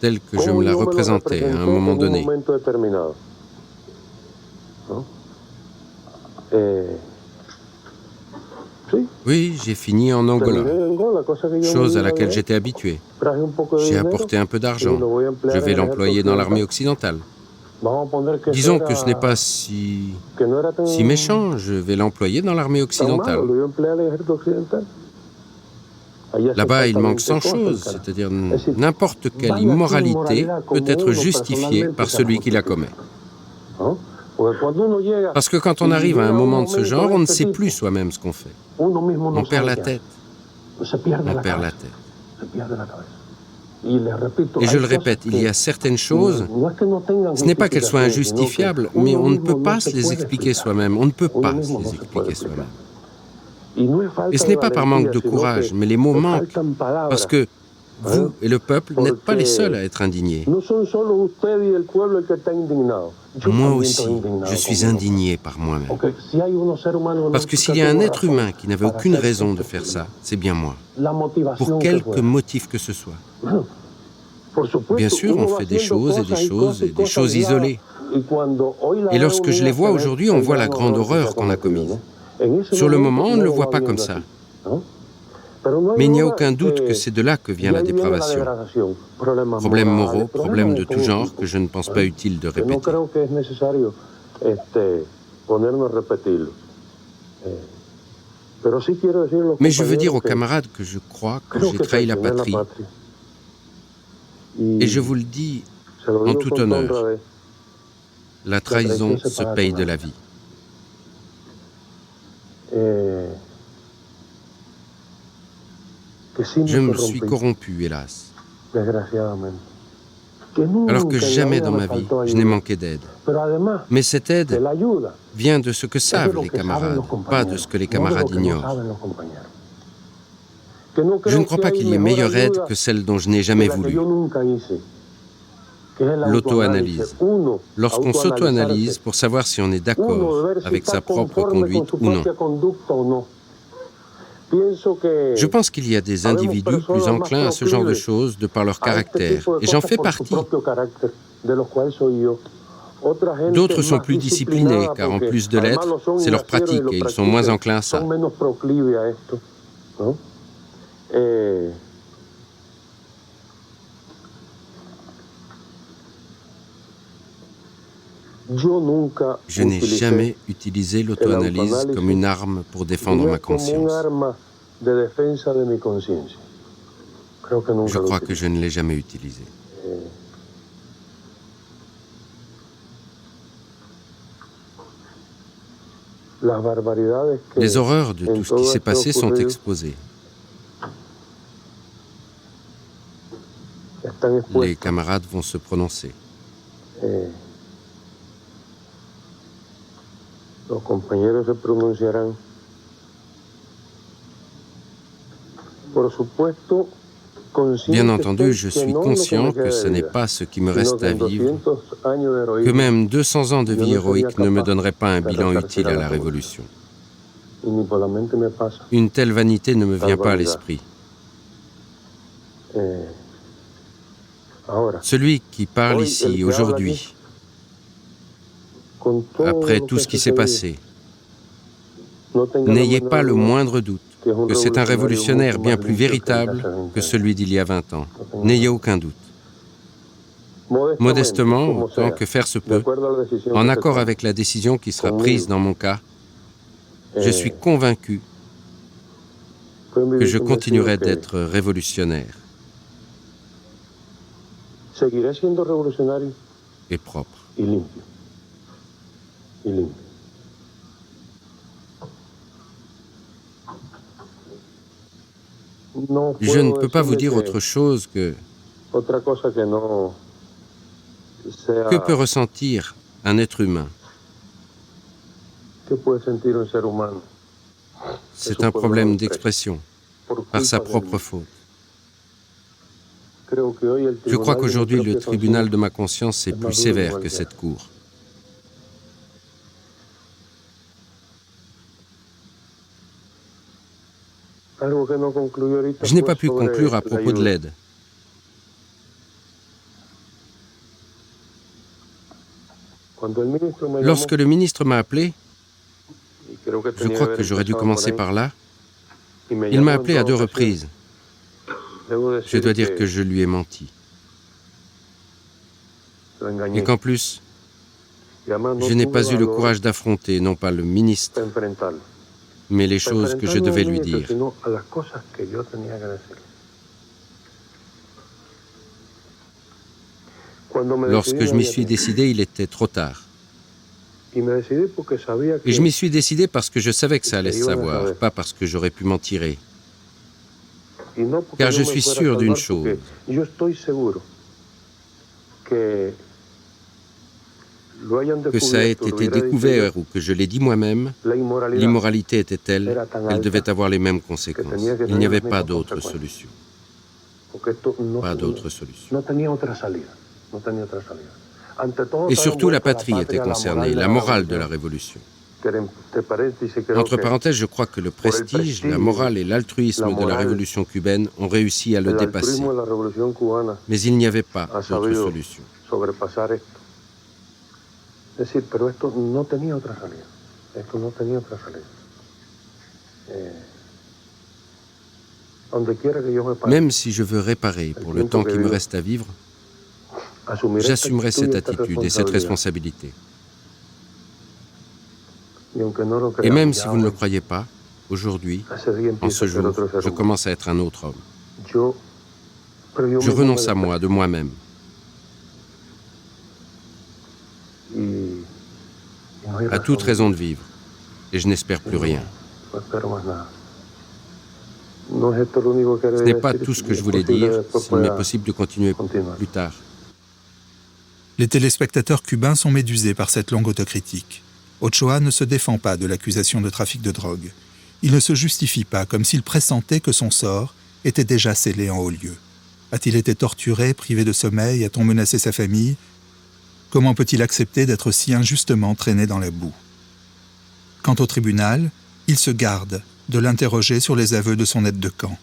telle que je me la représentais à un moment donné. Oui, j'ai fini en Angola, chose à laquelle j'étais habitué. J'ai apporté un peu d'argent. Je vais l'employer dans l'armée occidentale. Disons que ce n'est pas si méchant, je vais l'employer dans l'armée occidentale. Là-bas, il manque 100 choses, c'est-à-dire n'importe quelle immoralité peut être justifiée par celui qui la commet. Parce que quand on arrive à un moment de ce genre, on ne sait plus soi-même ce qu'on fait. On perd la tête. On perd la tête. Et je le répète, il y a certaines choses, ce n'est pas qu'elles soient injustifiables, mais on ne peut pas se les expliquer soi-même. On ne peut pas se les expliquer soi-même. Et ce n'est pas par manque de courage, mais les mots manquent, parce que vous et le peuple n'êtes pas les seuls à être indignés. Moi aussi, je suis indigné par moi-même. Parce que s'il y a un être humain qui n'avait aucune raison de faire ça, c'est bien moi. Pour quelque motif que ce soit. Bien sûr, on fait des choses et des choses et des choses isolées. Et lorsque je les vois aujourd'hui, on voit la grande horreur qu'on a commise. Sur le moment, on ne le voit pas comme ça. Mais il n'y a aucun doute que c'est de là que vient la dépravation. Problèmes moraux, problèmes de tout genre que je ne pense pas utile de répéter. Mais je veux dire aux camarades que je crois que j'ai trahi la patrie. Et je vous le dis en tout honneur, la trahison se paye de la vie. Je me suis corrompu, hélas. Alors que jamais dans ma vie, je n'ai manqué d'aide. Mais cette aide vient de ce que savent les camarades, pas de ce que les camarades ignorent. Je ne crois pas qu'il y ait meilleure aide que celle dont je n'ai jamais voulu. L'auto-analyse. Lorsqu'on s'auto-analyse pour savoir si on est d'accord avec sa propre conduite ou non. Je pense qu'il y a des individus plus enclins à ce genre de choses de par leur caractère, et j'en fais partie. D'autres sont plus disciplinés, car en plus de l'être, c'est leur pratique, et ils sont moins enclins à ça. Je n'ai jamais utilisé l'auto-analyse comme une arme pour défendre ma conscience. Je crois que je ne l'ai jamais utilisée. Les horreurs de tout ce qui s'est passé sont exposées. Les camarades vont se prononcer. Los compañeros se pronunciarán. Bien entendu, je suis conscient que ce n'est pas ce qui me reste à vivre, que même 200 ans de vie héroïque ne me donneraient pas un bilan utile à la Révolution. Une telle vanité ne me vient pas à l'esprit. Celui qui parle ici, aujourd'hui, après tout ce qui s'est passé, n'ayez pas le moindre doute que c'est un révolutionnaire bien plus véritable que celui d'il y a 20 ans. N'ayez aucun doute. Modestement, autant que faire se peut, en accord avec la décision qui sera prise dans mon cas, Je suis convaincu que je continuerai d'être révolutionnaire Seguiré siendo revolucionario et propre. y limpio. Y limpio. No Je ne puedo peux pas vous decirle dire que autre chose que otra cosa que no sea que peut ressentir un être humain. que puede sentir un ser humano C'est un problème d'expression, par sa propre faute. Je crois qu'aujourd'hui, le tribunal de ma conscience est plus sévère que cette cour. Je n'ai pas pu conclure à propos de l'aide. Lorsque le ministre m'a appelé, je crois que j'aurais dû commencer par là, il m'a appelé à 2 reprises. Je dois dire que je lui ai menti. Et qu'en plus, je n'ai pas eu le courage d'affronter, non pas le ministre, mais les choses que je devais lui dire. Lorsque je m'y suis décidé, il était trop tard. Et je m'y suis décidé parce que je savais que ça allait se savoir, pas parce que j'aurais pu m'en tirer. Car je suis sûr d'une chose. Que ça ait été découvert ou que je l'ai dit moi-même, l'immoralité était telle qu'elle devait avoir les mêmes conséquences. Il n'y avait pas d'autre solution. Pas d'autre solution. Et surtout, la patrie était concernée, la morale de la révolution. Entre parenthèses, je crois que le prestige, la morale et l'altruisme de la révolution cubaine ont réussi à le dépasser. Mais il n'y avait pas d'autre solution. Même si je veux réparer pour le temps qui me reste à vivre, j'assumerai cette attitude et cette responsabilité. Et même si vous ne le croyez pas, aujourd'hui, en ce jour, je commence à être un autre homme. Je renonce à moi, de moi-même. À toute raison de vivre. Et je n'espère plus rien. Ce n'est pas tout ce que je voulais dire, s'il m'est possible de continuer plus tard. Les téléspectateurs cubains sont médusés par cette longue autocritique. Ochoa ne se défend pas de l'accusation de trafic de drogue. Il ne se justifie pas, comme s'il pressentait que son sort était déjà scellé en haut lieu. A-t-il été torturé, privé de sommeil? A-t-on menacé sa famille? Comment peut-il accepter d'être si injustement traîné dans la boue? Quant au tribunal, il se garde de l'interroger sur les aveux de son aide de camp.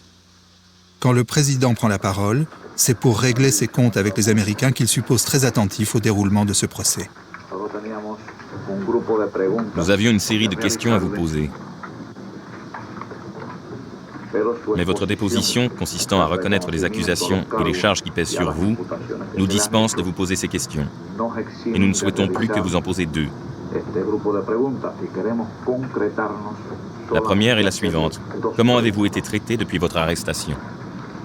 Quand le président prend la parole, c'est pour régler ses comptes avec les Américains qu'il suppose très attentifs au déroulement de ce procès. Nous avions une série de questions à vous poser. Mais votre déposition, consistant à reconnaître les accusations et les charges qui pèsent sur vous, nous dispense de vous poser ces questions. Et nous ne souhaitons plus que vous en posez 2. La première est la suivante. Comment avez-vous été traité depuis votre arrestation?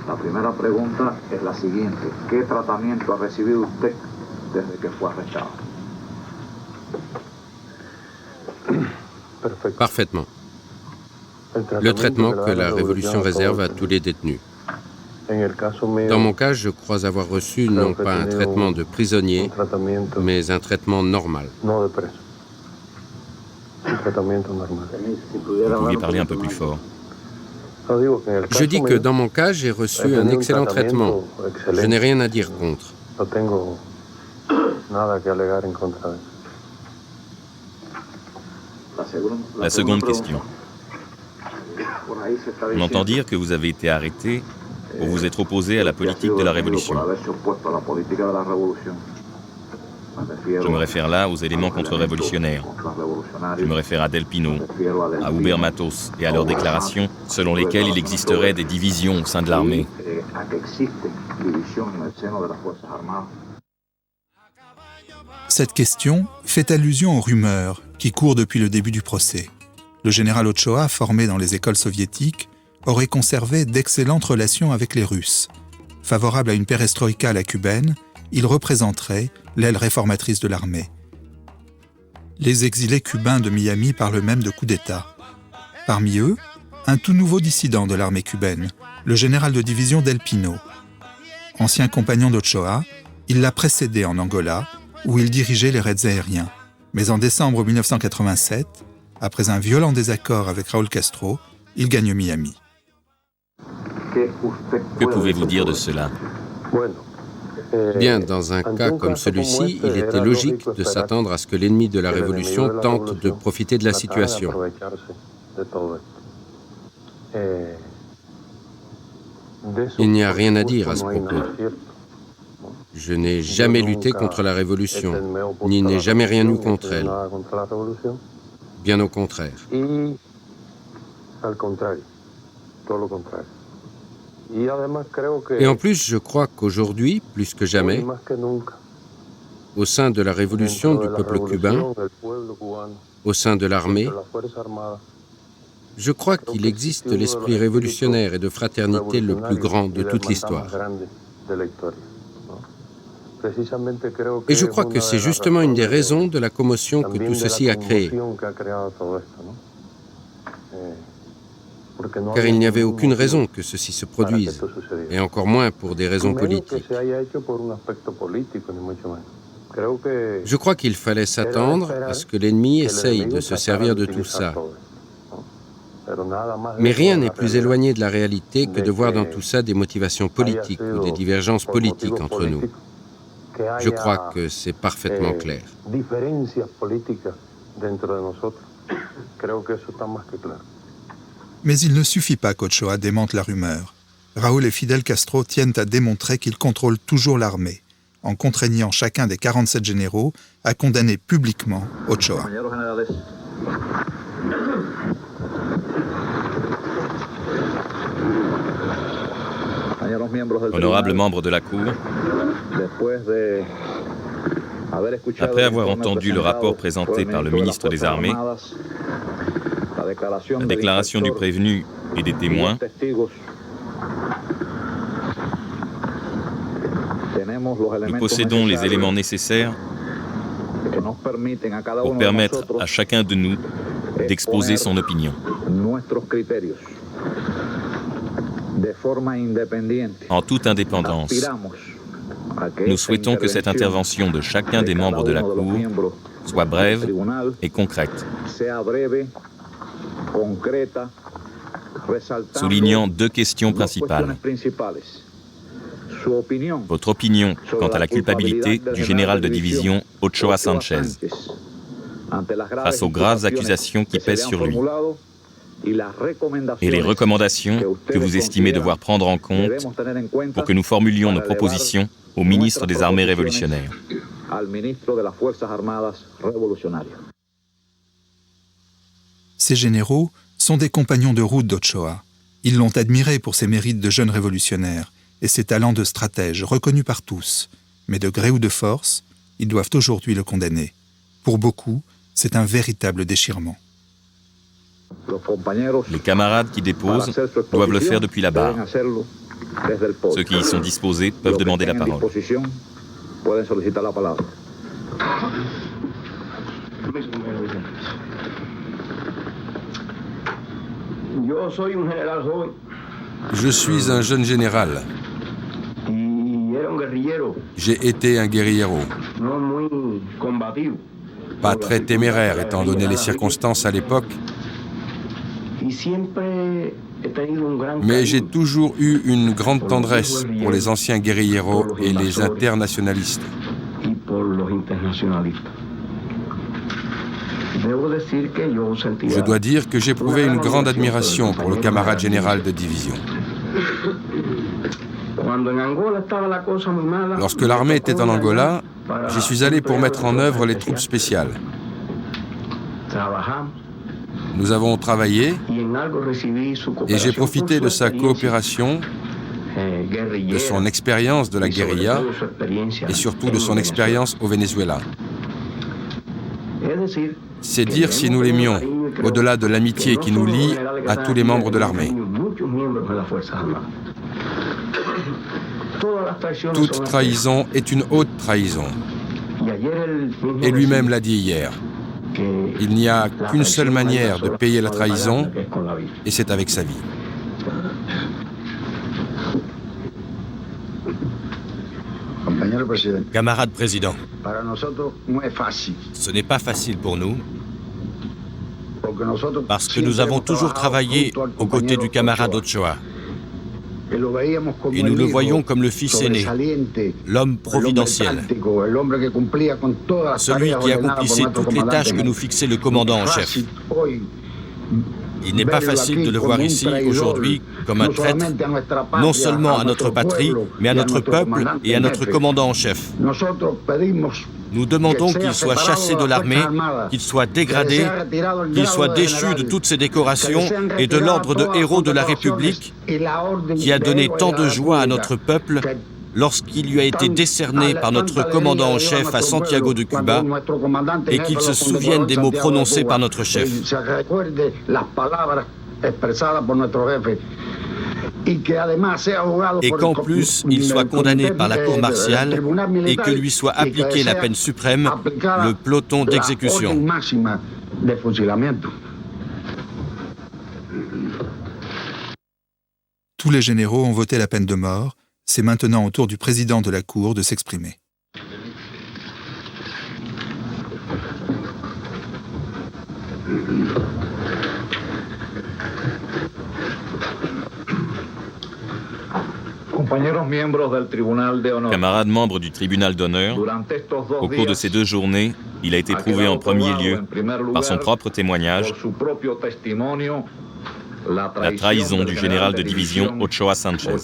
La primera pregunta es la siguiente. ¿Qué tratamiento ha recibido usted desde que fue arrestado? Parfaitement. Le traitement que la Révolution réserve à tous les détenus. Dans mon cas, je crois avoir reçu non pas un traitement de prisonnier, mais un traitement normal. Vous pouviez parler un peu plus fort. Je dis que dans mon cas, j'ai reçu un excellent traitement. Je n'ai rien à dire contre. La seconde question. On entend dire que vous avez été arrêté pour vous être opposé à la politique de la Révolution. Je me réfère là aux éléments contre-révolutionnaires. Je me réfère à Del Pino, à Huber Matos et à leurs déclarations selon lesquelles il existerait des divisions au sein de l'armée. Cette question fait allusion aux rumeurs qui courent depuis le début du procès. Le général Ochoa, formé dans les écoles soviétiques, aurait conservé d'excellentes relations avec les Russes. Favorable à une perestroïka à la cubaine, il représenterait l'aile réformatrice de l'armée. Les exilés cubains de Miami parlent même de coup d'État. Parmi eux, un tout nouveau dissident de l'armée cubaine, le général de division Del Pino. Ancien compagnon d'Ochoa, il l'a précédé en Angola, où il dirigeait les raids aériens. Mais en décembre 1987, après un violent désaccord avec Raúl Castro, il gagne Miami. Que pouvez-vous dire de cela? Bien, dans un cas comme celui-ci, il était logique de s'attendre à ce que l'ennemi de la révolution tente de profiter de la situation. Il n'y a rien à dire à ce propos. Je n'ai jamais lutté contre la révolution, ni n'ai jamais rien eu contre elle. Bien au contraire. Et en plus, je crois qu'aujourd'hui, plus que jamais, au sein de la révolution du peuple cubain, au sein de l'armée, je crois qu'il existe l'esprit révolutionnaire et de fraternité le plus grand de toute l'histoire. Et je crois que c'est justement une des raisons de la commotion que tout ceci a créée. Car il n'y avait aucune raison que ceci se produise, et encore moins pour des raisons politiques. Je crois qu'il fallait s'attendre à ce que l'ennemi essaye de se servir de tout ça. Mais rien n'est plus éloigné de la réalité que de voir dans tout ça des motivations politiques ou des divergences politiques entre nous. Je crois que c'est parfaitement clair. Mais il ne suffit pas qu'Ochoa démente la rumeur. Raúl et Fidel Castro tiennent à démontrer qu'ils contrôlent toujours l'armée, en contraignant chacun des 47 généraux à condamner publiquement Ochoa. Honorables membres de la Cour, après avoir entendu le rapport présenté par le ministre des Armées, la déclaration du prévenu et des témoins, nous possédons les éléments nécessaires pour permettre à chacun de nous d'exposer son opinion. En toute indépendance, nous souhaitons que cette intervention de chacun des membres de la Cour soit brève et concrète, soulignant deux questions principales. Votre opinion quant à la culpabilité du général de division Ochoa Sanchez face aux graves accusations qui pèsent sur lui et les recommandations que vous estimez devoir prendre en compte pour que nous formulions nos propositions au ministre des Armées révolutionnaires. Ces généraux sont des compagnons de route d'Ochoa. Ils l'ont admiré pour ses mérites de jeune révolutionnaire et ses talents de stratège reconnus par tous. Mais de gré ou de force, ils doivent aujourd'hui le condamner. Pour beaucoup, c'est un véritable déchirement. Les camarades qui déposent doivent le faire depuis la barre. Ceux qui y sont disposés peuvent demander la parole. Je suis un jeune général. J'ai été un guérillero. Pas très téméraire étant donné les circonstances à l'époque, mais j'ai toujours eu une grande tendresse pour les anciens guérilleros et les internationalistes. Je dois dire que j'éprouvais une grande admiration pour le camarade général de division. Lorsque l'armée était en Angola, j'y suis allé pour mettre en œuvre les troupes spéciales. Nous avons travaillé et j'ai profité de sa coopération, de son expérience de la guérilla et surtout de son expérience au Venezuela. C'est dire si nous l'aimions au-delà de l'amitié qui nous lie à tous les membres de l'armée. Toute trahison est une haute trahison. Et lui-même l'a dit hier. Il n'y a qu'une seule manière de payer la trahison, et c'est avec sa vie. Camarade président, ce n'est pas facile pour nous, parce que nous avons toujours travaillé aux côtés du camarade Ochoa. Et nous le voyons comme le fils aîné, l'homme providentiel, celui qui accomplissait toutes les tâches que nous fixait le commandant en chef. Il n'est pas facile de le voir ici, aujourd'hui, comme un traître, non seulement à notre patrie, mais à notre peuple et à notre commandant en chef. Nous demandons qu'il soit chassé de l'armée, qu'il soit dégradé, qu'il soit déchu de toutes ses décorations et de l'ordre de héros de la République qui a donné tant de joie à notre peuple lorsqu'il lui a été décerné par notre commandant en chef à Santiago de Cuba et qu'il se souvienne des mots prononcés par notre chef. Et qu'en plus, il soit condamné par la cour martiale et que lui soit appliquée la peine suprême, le peloton d'exécution. Tous les généraux ont voté la peine de mort. C'est maintenant au tour du président de la Cour de s'exprimer. Camarades membres du tribunal d'honneur, au cours de ces 2 journées, il a été prouvé en premier lieu, par son propre témoignage, la trahison du général de division Ochoa Sanchez.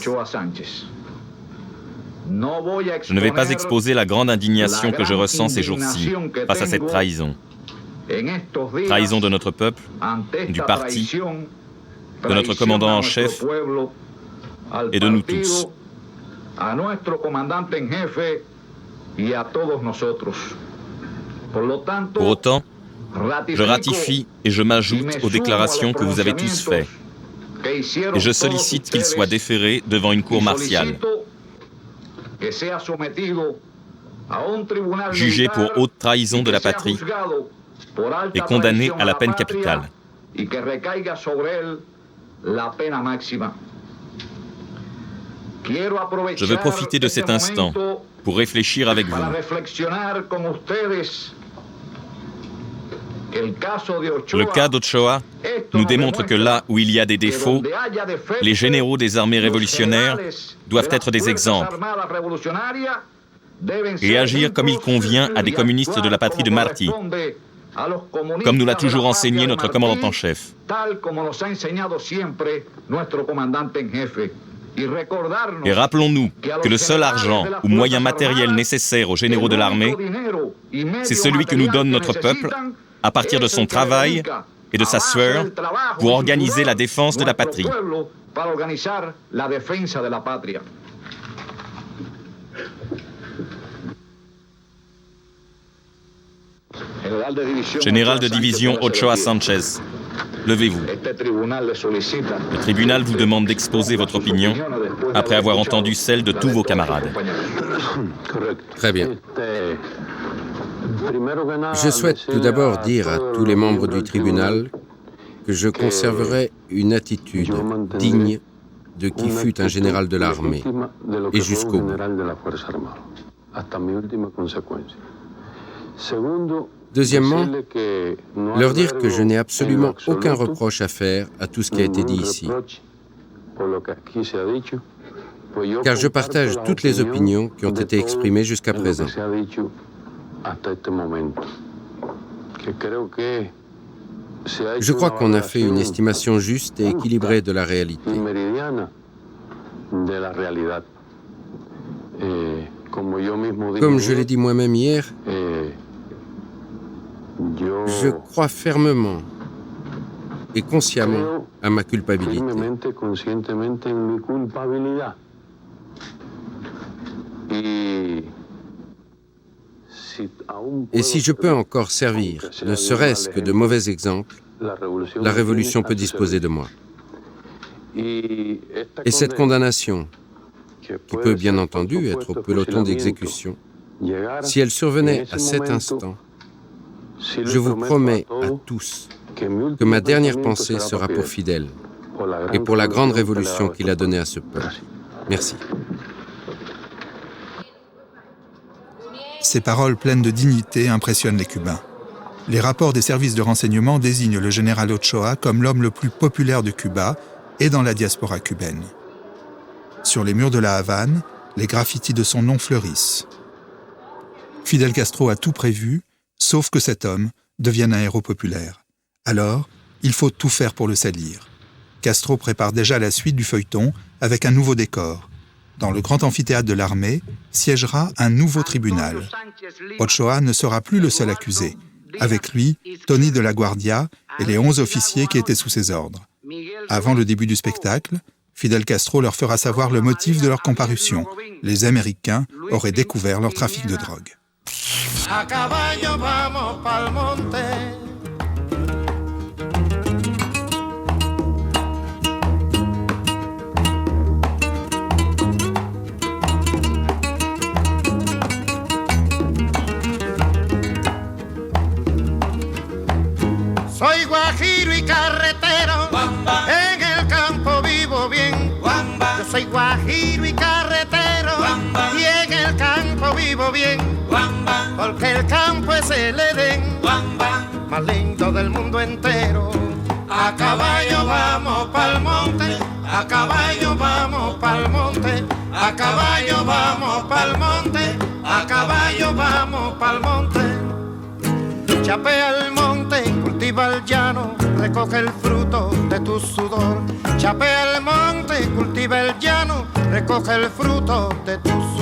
Je ne vais pas exposer la grande indignation que je ressens ces jours-ci face à cette trahison. Trahison de notre peuple, du parti, de notre commandant en chef et de nous tous. Pour autant, je ratifie et je m'ajoute aux déclarations que vous avez tous faites. Et je sollicite qu'il soit déféré devant une cour martiale, jugé pour haute trahison de la patrie et condamné à la peine capitale. Je veux profiter de cet instant pour réfléchir avec vous. Le cas d'Ochoa nous démontre que là où il y a des défauts, les généraux des armées révolutionnaires doivent être des exemples et agir comme il convient à des communistes de la patrie de Martí, comme nous l'a toujours enseigné notre commandant en chef. Et rappelons-nous que le seul argent ou moyen matériel nécessaire aux généraux de l'armée, c'est celui que nous donne notre peuple à partir de son travail et de sa sueur pour organiser la défense de la patrie. Général de division Ochoa Sanchez, levez-vous. Le tribunal vous demande d'exposer votre opinion après avoir entendu celle de tous vos camarades. Très bien. Je souhaite tout d'abord dire à tous les membres du tribunal que je conserverai une attitude digne de qui fut un général de l'armée, et jusqu'au bout. Deuxièmement, leur dire que je n'ai absolument aucun reproche à faire à tout ce qui a été dit ici, car je partage toutes les opinions qui ont été exprimées jusqu'à présent. Je crois qu'on a fait une estimation juste et équilibrée de la réalité. Comme je l'ai dit moi-même hier, je crois fermement et consciemment à ma culpabilité. Et si je peux encore servir, ne serait-ce que de mauvais exemple, la révolution peut disposer de moi. Et cette condamnation, qui peut bien entendu être au peloton d'exécution, si elle survenait à cet instant, je vous promets à tous que ma dernière pensée sera pour Fidel et pour la grande révolution qu'il a donnée à ce peuple. Merci. Ces paroles pleines de dignité impressionnent les Cubains. Les rapports des services de renseignement désignent le général Ochoa comme l'homme le plus populaire de Cuba et dans la diaspora cubaine. Sur les murs de la Havane, les graffitis de son nom fleurissent. Fidel Castro a tout prévu, sauf que cet homme devienne un héros populaire. Alors, il faut tout faire pour le salir. Castro prépare déjà la suite du feuilleton avec un nouveau décor. Dans le grand amphithéâtre de l'armée siégera un nouveau tribunal. Ochoa ne sera plus le seul accusé. Avec lui, Tony de la Guardia et les 11 officiers qui étaient sous ses ordres. Avant le début du spectacle, Fidel Castro leur fera savoir le motif de leur comparution. Les Américains auraient découvert leur trafic de drogue. A caballo vamos pa'l monte. Soy guajiro y carretero, en el campo vivo bien. Yo soy guajiro y carretero, y en el campo vivo bien. Porque el campo es el Edén, más lindo del mundo entero. A caballo vamos pa'l monte, a caballo vamos pa'l monte, a caballo vamos pa'l monte, a caballo vamos pa'l monte. Chapea el monte, cultiva el llano, recoge el fruto de tu sudor. Chapea el monte, cultiva el llano, recoge el fruto de tu sudor.